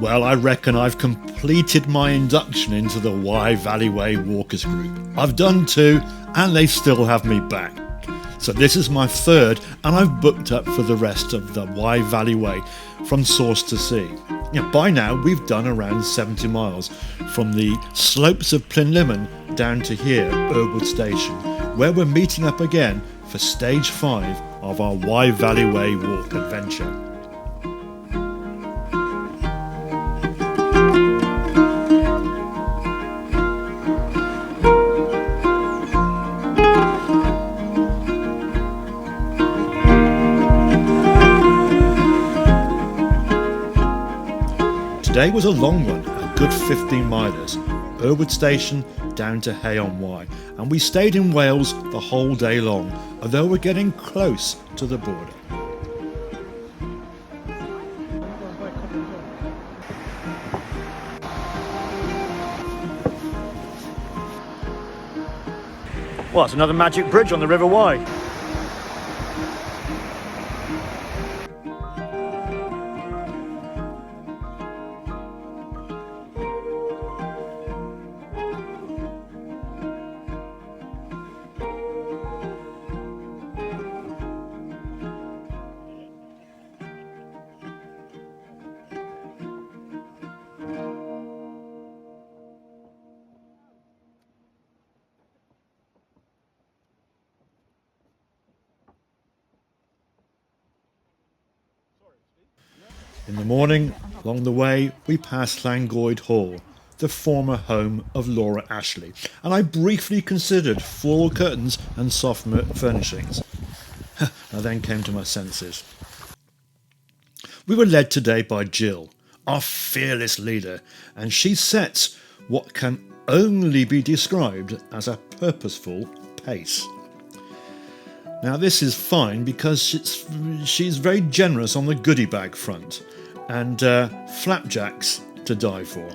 Well, I reckon I've completed my induction into the Wye Valley Way Walkers group. I've done 2 and they still have me back. So this is my 3rd and I've booked up for the rest of the Wye Valley Way from source to sea. By now we've done around 70 miles from the slopes of Plinlimmon down to here, Erwood Station, where we're meeting up again for stage 5 of our Wye Valley Way walk adventure. Today was a long one, a good 15 milers, Erwood Station down to Hay-on-Wye, and we stayed in Wales the whole day long, although we're getting close to the border. Well, it's another magic bridge on the River Wye. In the morning, along the way, we passed Llandeilo Hall, the former home of Laura Ashley, and I briefly considered floral curtains and soft furnishings. I then came to my senses. We were led today by Jill, our fearless leader, and she sets what can only be described as a purposeful pace. Now this is fine because she's very generous on the goodie bag front, and flapjacks to die for.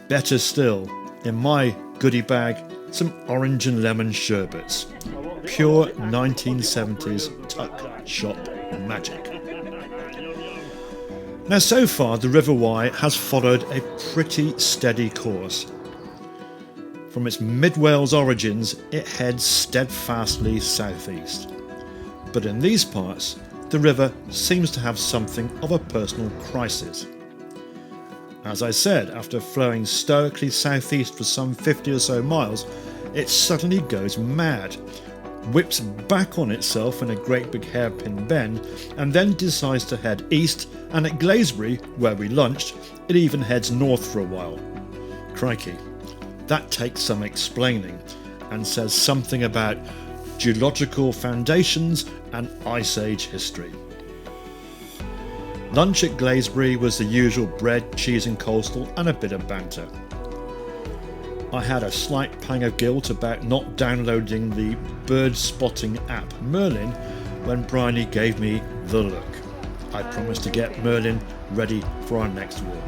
Better still, in my goodie bag, some orange and lemon sherbets. Pure 1970s tuck shop magic. Now so far the River Wye has followed a pretty steady course. From its mid-Wales origins, it heads steadfastly southeast. But in these parts, the river seems to have something of a personal crisis. As I said, after flowing stoically southeast for some 50 or so miles, it suddenly goes mad, whips back on itself in a great big hairpin bend, and then decides to head east, and at Glaisbury, where we lunched, it even heads north for a while. Crikey, that takes some explaining, and says something about geological foundations and Ice Age history. Lunch at Glaisbury was the usual bread, cheese and coleslaw and a bit of banter. I had a slight pang of guilt about not downloading the bird spotting app Merlin when Bryony gave me the look. I promised to get Merlin ready for our next walk.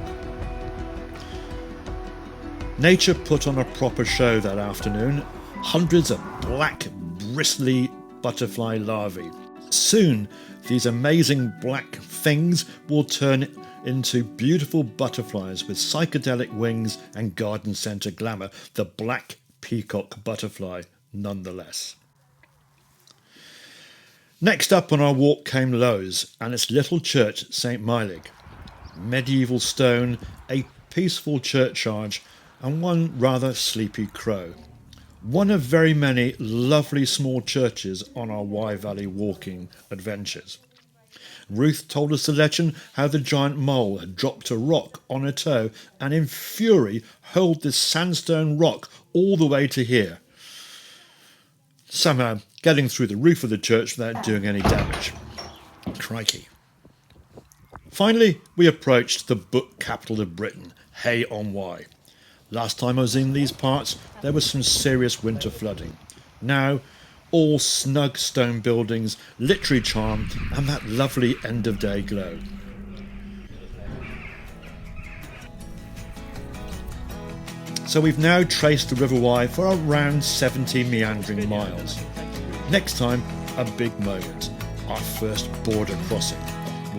Nature put on a proper show that afternoon. Hundreds of black, bristly butterfly larvae. Soon, these amazing black things will turn into beautiful butterflies with psychedelic wings and garden centre glamour, the black peacock butterfly nonetheless. Next up on our walk came Lowes and its little church St Meilig. Medieval stone, a peaceful churchyard and one rather sleepy crow. One of very many lovely small churches on our Wye Valley walking adventures. Ruth told us the legend how the giant mole had dropped a rock on her toe and in fury hurled this sandstone rock all the way to here, somehow getting through the roof of the church without doing any damage. Crikey. Finally, we approached the book capital of Britain, Hay-on-Wye. Last time I was in these parts, there was some serious winter flooding. Now, all snug stone buildings, literary charm, and that lovely end-of-day glow. So we've now traced the River Wye for around 70 meandering miles. Next time, a big moment, our first border crossing.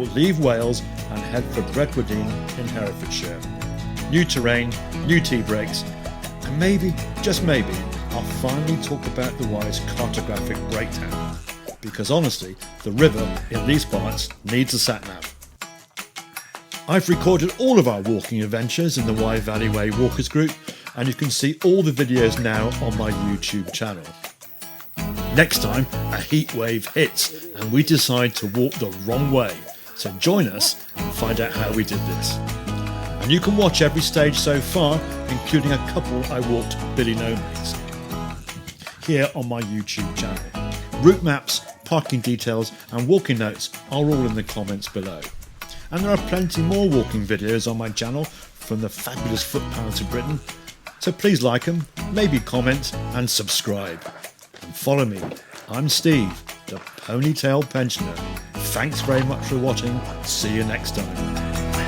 will leave Wales and head for Brecwardine in Herefordshire. New terrain, new tea breaks, and maybe, just maybe, I'll finally talk about the Wye's cartographic breakdown. Because honestly, the river in these parts needs a sat-nav. I've recorded all of our walking adventures in the Wye Valley Way Walkers group, and you can see all the videos now on my YouTube channel. Next time, a heat wave hits and we decide to walk the wrong way. So join us and find out how we did this. And you can watch every stage so far, including a couple I walked Billy Nomads, here on my YouTube channel. Route maps, parking details and walking notes are all in the comments below. And there are plenty more walking videos on my channel from the fabulous footpaths of Britain. So please like them, maybe comment and subscribe. And follow me. I'm Steve, the Ponytail Pensioner. Thanks very much for watching. See you next time.